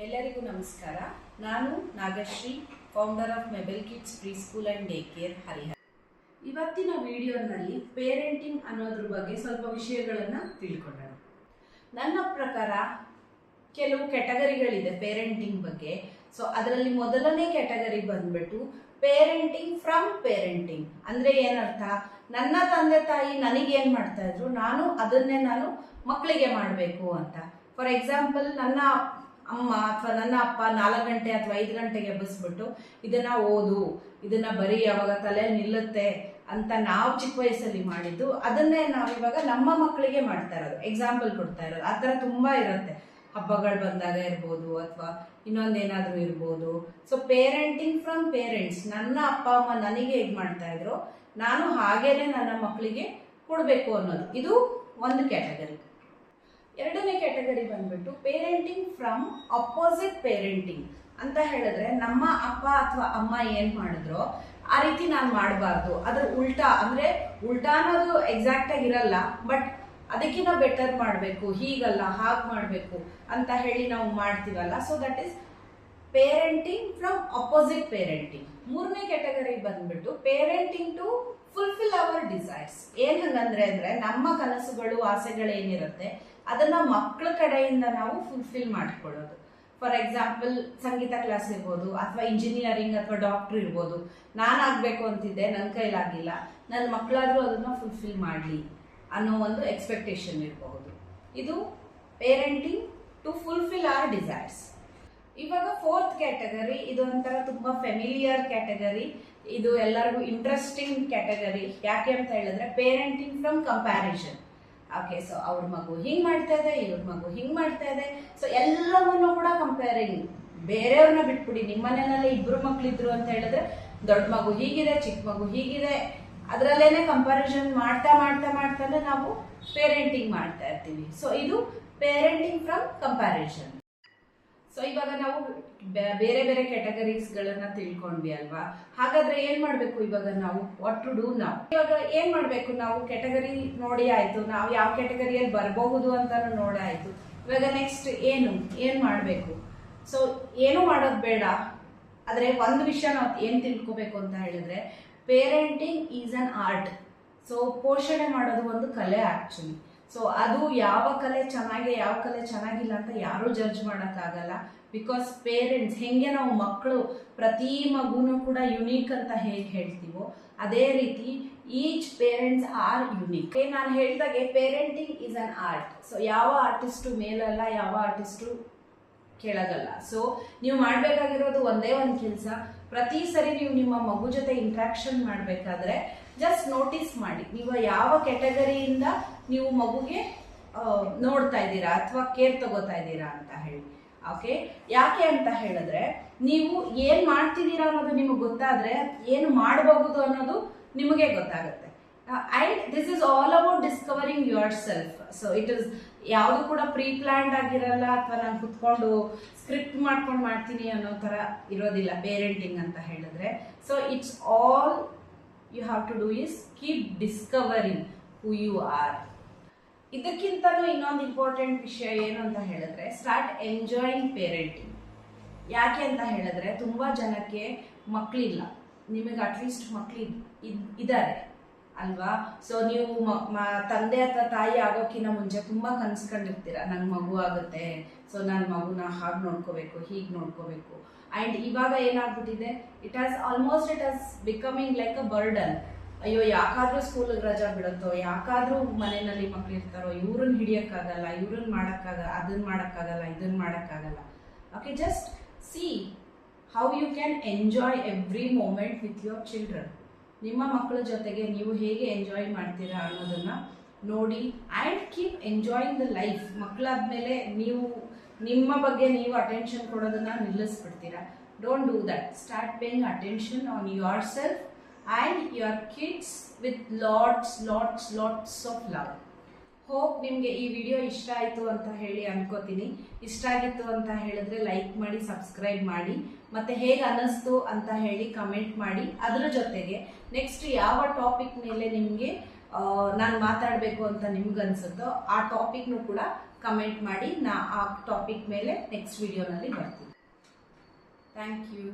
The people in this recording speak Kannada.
ಎಲ್ಲರಿಗೂ ನಮಸ್ಕಾರ. ನಾನು Nagashri, founder of Mebel kids preschool and day care, Harihara. ಇವತ್ತಿನ ವಿಡಿಯೋನಲ್ಲಿ ಪೇರೆಂಟಿಂಗ್ ಅನ್ನೋದ್ರ ಬಗ್ಗೆ ಸ್ವಲ್ಪ ವಿಷಯಗಳನ್ನು ತಿಳ್ಕೊಳ್ಳೋಣ. ನನ್ನ ಪ್ರಕಾರ ಕೆಲವು ಕ್ಯಾಟಗರಿಗಳಿದೆ ಪೇರೆಂಟಿಂಗ್ ಬಗ್ಗೆ. ಸೊ ಅದರಲ್ಲಿ ಮೊದಲನೇ ಕ್ಯಾಟಗರಿ ಬಂದ್ಬಿಟ್ಟು ಪೇರೆಂಟಿಂಗ್ ಫ್ರಮ್ ಪೇರೆಂಟಿಂಗ್. ಅಂದರೆ ಏನರ್ಥ, ನನ್ನ ತಂದೆ ತಾಯಿ ನನಗೇನು ಮಾಡ್ತಾ ಇದ್ರು ಅದನ್ನೇ ನಾನು ಮಕ್ಕಳಿಗೆ ಮಾಡಬೇಕು ಅಂತ. ಫಾರ್ ಎಕ್ಸಾಂಪಲ್, ನನ್ನ ಅಮ್ಮ ಅಥವಾ ನನ್ನ ಅಪ್ಪ 4 ಗಂಟೆ ಅಥವಾ 5 ಗಂಟೆಗೆ ಎಬ್ಬಿಸ್ಬಿಟ್ಟು ಇದನ್ನ ಓದು, ಇದನ್ನ ಬರೀ ಯಾವಾಗ ತಲೆ ನಿಲ್ಲುತ್ತೆ ಅಂತ ನಾವು ಚಿಕ್ಕ ವಯಸ್ಸಲ್ಲಿ ಮಾಡಿದ್ದು, ಅದನ್ನೇ ನಾವು ಇವಾಗ ನಮ್ಮ ಮಕ್ಕಳಿಗೆ ಮಾಡ್ತಾ ಇರೋದು, ಎಕ್ಸಾಂಪಲ್ ಕೊಡ್ತಾ ಇರೋದು. ಆ ಥರ ತುಂಬ ಇರುತ್ತೆ. ಹಬ್ಬಗಳು ಬಂದಾಗ ಇರ್ಬೋದು ಅಥವಾ ಇನ್ನೊಂದೇನಾದರೂ ಇರ್ಬೋದು. ಸೊ ಪೇರೆಂಟಿಂಗ್ ಫ್ರಮ್ ಪೇರೆಂಟ್ಸ್, ನನ್ನ ಅಪ್ಪ ಅಮ್ಮ ನನಗೆ ಹೇಗೆ ಮಾಡ್ತಾ ಇದ್ರು ನಾನು ಹಾಗೇನೆ ನನ್ನ ಮಕ್ಕಳಿಗೆ ಕೊಡಬೇಕು ಅನ್ನೋದು, ಇದು ಒಂದು ಕ್ಯಾಟಗರಿ. ಎರಡನೇ ಕ್ಯಾಟಗರಿ ಬಂದ್ಬಿಟ್ಟು ಪೇರೆಂಟಿಂಗ್ ಫ್ರಮ್ ಅಪೋಸಿಟ್ ಪೇರೆಂಟಿಂಗ್ ಅಂತ ಹೇಳಿದ್ರೆ, ನಮ್ಮ ಅಪ್ಪ ಅಥವಾ ಅಮ್ಮ ಏನ್ ಮಾಡಿದ್ರು ಆ ರೀತಿ ನಾನು ಮಾಡಬಾರ್ದು, ಅದ್ರ ಉಲ್ಟಾ. ಅಂದ್ರೆ ಉಲ್ಟಾ ಅನ್ನೋದು ಎಕ್ಸಾಕ್ಟ್ ಆಗಿ ಇರಲ್ಲ, ಬಟ್ ಅದಕ್ಕಿಂತ ಬೆಟರ್ ಮಾಡಬೇಕು, ಹೀಗಲ್ಲ ಹಾಗೆ ಮಾಡಬೇಕು ಅಂತ ಹೇಳಿ ನಾವು ಮಾಡ್ತೀವಲ್ಲ. So that is parenting from opposite parenting. ಮೂರನೇ ಕ್ಯಾಟಗರಿ ಬಂದ್ಬಿಟ್ಟು parenting to fulfil our desires. ಏನ್ ಹಂಗಂದ್ರೆ ನಮ್ಮ ಕನಸುಗಳು ಆಸೆಗಳೇನಿರುತ್ತೆ ಅದನ್ನ ಮಕ್ಕಳ ಕಡೆಯಿಂದ ನಾವು ಫುಲ್ಫಿಲ್ ಮಾಡ್ಕೊಳ್ಳೋದು. ಫಾರ್ ಎಕ್ಸಾಂಪಲ್, ಸಂಗೀತ ಕ್ಲಾಸ್ ಇರ್ಬೋದು ಅಥವಾ ಇಂಜಿನಿಯರಿಂಗ್ ಅಥವಾ ಡಾಕ್ಟರ್ ಇರ್ಬೋದು. ನಾನು ಆಗ್ಬೇಕು ಅಂತಿದ್ದೆ, ನನ್ನ ಕೈಲಾಗಿಲ್ಲ, ನನ್ನ ಮಕ್ಕಳಾದ್ರೂ ಅದನ್ನ ಫುಲ್ಫಿಲ್ ಮಾಡಲಿ ಅನ್ನೋ ಒಂದು ಎಕ್ಸ್ಪೆಕ್ಟೇಷನ್ ಇರಬಹುದು. ಇದು parenting to fulfil our desires. ಇವಾಗ ಫೋರ್ತ್ ಕ್ಯಾಟಗರಿ, ಇದು ಒಂಥರ ತುಂಬಾ ಫೆಮಿಲಿಯರ್ ಕ್ಯಾಟಗರಿ, ಇದು ಎಲ್ಲರಿಗೂ ಇಂಟ್ರೆಸ್ಟಿಂಗ್ ಕ್ಯಾಟಗರಿ. ಯಾಕೆ ಅಂತ ಹೇಳಿದ್ರೆ parenting from comparison. Okay, so ಅವ್ರ ಮಗು ಹಿಂಗ್ ಮಾಡ್ತಾ ಇದೆ, ಇವ್ರ ಮಗು ಹಿಂಗ್ ಮಾಡ್ತಾ ಇದೆ, ಸೊ ಎಲ್ಲವನ್ನೂ ಕೂಡ ಕಂಪೇರಿಂಗ್. ಬೇರೆಯವ್ರನ್ನ ಬಿಟ್ಬಿಡಿ, ನಿಮ್ಮ ಮನೆಯಲ್ಲಿ 2 ಮಕ್ಳಿದ್ರು ಅಂತ ಹೇಳಿದ್ರೆ ದೊಡ್ಡ ಮಗು ಹೀಗಿದೆ, ಚಿಕ್ಕ ಮಗು ಹೀಗಿದೆ, ಅದರಲ್ಲೇನೆ ಕಂಪ್ಯಾರಿಸನ್ ಮಾಡ್ತಾ ಮಾಡ್ತಾ ಮಾಡ್ತಾನೆ ನಾವು ಪೇರೆಂಟಿಂಗ್ ಮಾಡ್ತಾ ಇರ್ತೀವಿ. ಸೊ ಇದು ಪೇರೆಂಟಿಂಗ್ ಫ್ರಮ್ ಕಂಪ್ಯಾರಿಸನ್. ಸೊ ಇವಾಗ ನಾವು ಬೇರೆ ಬೇರೆ ಕ್ಯಾಟಗರೀಸ್ಗಳನ್ನ ತಿಳ್ಕೊಂಡ್ವಿ ಅಲ್ವಾ. ಹಾಗಾದ್ರೆ ಏನ್ ಮಾಡ್ಬೇಕು ಇವಾಗ ನಾವು, ವಾಟ್ ಟು ಡೂ ನಾವು? ಇವಾಗ ಏನ್ ಮಾಡ್ಬೇಕು ನಾವು? ಕ್ಯಾಟಗರಿ ನೋಡಿ ಆಯ್ತು, ನಾವು ಯಾವ ಕ್ಯಾಟಗರಿಯಲ್ಲಿ ಬರಬಹುದು ಅಂತ ನೋಡಾಯ್ತು. ಇವಾಗ ನೆಕ್ಸ್ಟ್ ಏನ್ ಮಾಡ್ಬೇಕು? ಸೊ ಏನು ಮಾಡೋದು ಬೇಡ, ಆದ್ರೆ ಒಂದು ವಿಷಯ ನಾವು ಏನ್ ತಿಳ್ಕೊಬೇಕು ಅಂತ ಹೇಳಿದ್ರೆ, parenting is an art. So ಪೋಷಣೆ ಮಾಡೋದು ಒಂದು ಕಲೆ ಆಕ್ಚುಲಿ. ಸೊ ಅದು ಯಾವ ಕಲೆ ಚೆನ್ನಾಗಿ ಯಾವ ಕಲೆ ಚೆನ್ನಾಗಿಲ್ಲ ಅಂತ ಯಾರೂ ಜಡ್ಜ್ ಮಾಡೋಕ್ಕಾಗಲ್ಲ. ಬಿಕಾಸ್ ಪೇರೆಂಟ್ಸ್ ಹೆಂಗೆ ನಾವು ಮಕ್ಕಳು ಪ್ರತಿ ಮಗುನೂ ಕೂಡ ಯುನೀಕ್ ಅಂತ ಹೇಗೆ ಹೇಳ್ತೀವೋ ಅದೇ ರೀತಿ ಈಚ್ ಪೇರೆಂಟ್ಸ್ ಆರ್ ಯುನೀಕ್. ನಾನು ಹೇಳಿದಾಗೆ parenting is an art. So ಯಾವ ಆರ್ಟಿಸ್ಟು ಮೇಲಲ್ಲ, ಯಾವ ಆರ್ಟಿಸ್ಟು ಕೆಳಗಲ್ಲ. ಸೊ ನೀವು ಮಾಡಬೇಕಾಗಿರೋದು ಒಂದೇ ಒಂದು ಕೆಲಸ. ಪ್ರತಿ ಸರಿ ನೀವು ನಿಮ್ಮ ಮಗು ಜೊತೆ ಇಂಟ್ರಾಕ್ಷನ್ ಮಾಡಬೇಕಾದ್ರೆ ಜಸ್ಟ್ ನೋಟಿಸ್ ಮಾಡಿ, ನೀವು ಯಾವ ಕ್ಯಾಟಗರಿಯಿಂದ ನೀವು ಮಗುಗೆ ನೋಡ್ತಾ ಇದ್ದೀರಾ ಅಥವಾ ಕೇರ್ ತಗೋತಾ ಇದ್ದೀರಾ ಅಂತ ಹೇಳಿ. ಓಕೆ, ಯಾಕೆ ಅಂತ ಹೇಳಿದ್ರೆ ನೀವು ಏನ್ ಮಾಡ್ತಿದ್ದೀರಾ ಅನ್ನೋದು ನಿಮಗೆ ಗೊತ್ತಾದ್ರೆ ಏನು ಮಾಡಬಹುದು ಅನ್ನೋದು ನಿಮಗೆ ಗೊತ್ತಾಗುತ್ತೆ. And this is all about discovering your self. So it is ಯಾವುದು ಕೂಡ ಪ್ರೀ ಪ್ಲಾನ್ಡ್ ಆಗಿರಲ್ಲ, ಅಥವಾ ನಾನು ಕುತ್ಕೊಂಡು ಸ್ಕ್ರಿಪ್ಟ್ ಮಾಡ್ಕೊಂಡು ಮಾಡ್ತೀನಿ ಅನ್ನೋ ತರ ಇರೋದಿಲ್ಲ ಪೇರೆಂಟಿಂಗ್ ಅಂತ ಹೇಳಿದ್ರೆ. So it's all you have to do is keep discovering who you are. ಇದಕ್ಕಿಂತಲೂ ಇನ್ನೊಂದು ಇಂಪಾರ್ಟೆಂಟ್ ವಿಷಯ ಏನು ಅಂತ ಹೇಳಿದ್ರೆ, ಸ್ಟಾರ್ಟ್ ಎಂಜಾಯಿಂಗ್ ಪೇರೆಂಟಿಂಗ್. ಯಾಕೆ ಅಂತ ಹೇಳಿದ್ರೆ ತುಂಬಾ ಜನಕ್ಕೆ ಮಕ್ಕಳಿಲ್ಲ, ನಿಮಗೆ ಅಟ್ಲೀಸ್ಟ್ ಮಕ್ಕಳು ಇದ್ದಾರೆ ಅಲ್ವಾ. ಸೊ ನೀವು ತಂದೆ ಅಥವಾ ತಾಯಿ ಆಗೋಕ್ಕಿಂತ ಮುಂಚೆ ತುಂಬಾ ಕನ್ಸ್ಕೊಂಡಿರ್ತೀರ, ನಂಗೆ ಮಗು ಆಗುತ್ತೆ, ಸೊ ನನ್ನ ಮಗುನ ಹಾಗೆ ನೋಡ್ಕೋಬೇಕು, ಹೀಗೆ ನೋಡ್ಕೋಬೇಕು. ಅಂಡ್ ಇವಾಗ ಏನಾಗ್ಬಿಟ್ಟಿದೆ, it has becoming like a burden. ಅಯ್ಯೋ, ಯಾಕಾದ್ರೂ ಸ್ಕೂಲ್ ರಜಾ ಬಿಡುತ್ತೋ, ಯಾಕಾದ್ರೂ ಮನೆಯಲ್ಲಿ ಮಕ್ಳು ಇರ್ತಾರೋ, ಇವ್ರನ್ನ ಹಿಡಿಯಕ್ಕಾಗಲ್ಲ, ಇವ್ರನ್ನ ಮಾಡಕ್ಕಾಗಲ್ಲ, ಅದನ್ನ ಮಾಡಕ್ಕಾಗಲ್ಲ, ಇದನ್ನ ಮಾಡಕ್ಕಾಗಲ್ಲ. Okay, just see how you can enjoy every moment with your children. ನಿಮ್ಮ ಮಕ್ಕಳ ಜೊತೆಗೆ ನೀವು ಹೇಗೆ ಎಂಜಾಯ್ ಮಾಡ್ತೀರಾ ಅನ್ನೋದನ್ನ ನೋಡಿ. And keep enjoying the life. ಮಕ್ಕಳಾದ್ಮೇಲೆ ನೀವು ನಿಮ್ಮ ಬಗ್ಗೆ ನೀವು ಅಟೆನ್ಷನ್ ಕೊಡೋದನ್ನ ನಿಲ್ಲಿಸ್ಬಿಡ್ತೀರಾ. Don't do that. Start paying attention on yourself and your kids with lots of love. Hope ನಿಮಗೆ ಈ ವಿಡಿಯೋ ಇಷ್ಟ ಆಯಿತು ಅಂತ ಹೇಳಿ ಅನ್ಕೋತೀನಿ. ಇಷ್ಟ ಆಗಿತ್ತು ಅಂತ ಹೇಳಿದ್ರೆ ಲೈಕ್ ಮಾಡಿ, ಸಬ್ಸ್ಕ್ರೈಬ್ ಮಾಡಿ, ಮತ್ತೆ ಹೇಗೆ ಅನ್ನಿಸ್ತು ಅಂತ ಹೇಳಿ ಕಮೆಂಟ್ ಮಾಡಿ. ಅದರ ಜೊತೆಗೆ ನೆಕ್ಸ್ಟ್ ಯಾವ ಟಾಪಿಕ್ ಮೇಲೆ ನಿಮಗೆ ನಾನು ಮಾತಾಡಬೇಕು ಅಂತ ನಿಮ್ಗೆ ಅನ್ಸುತ್ತೋ ಆ ಟಾಪಿಕ್ನು ಕೂಡ ಕಮೆಂಟ್ ಮಾಡಿ. ಆ ಟಾಪಿಕ್ ಮೇಲೆ ನೆಕ್ಸ್ಟ್ ವಿಡಿಯೋನಲ್ಲಿ ಬರ್ತೀನಿ. Thank you.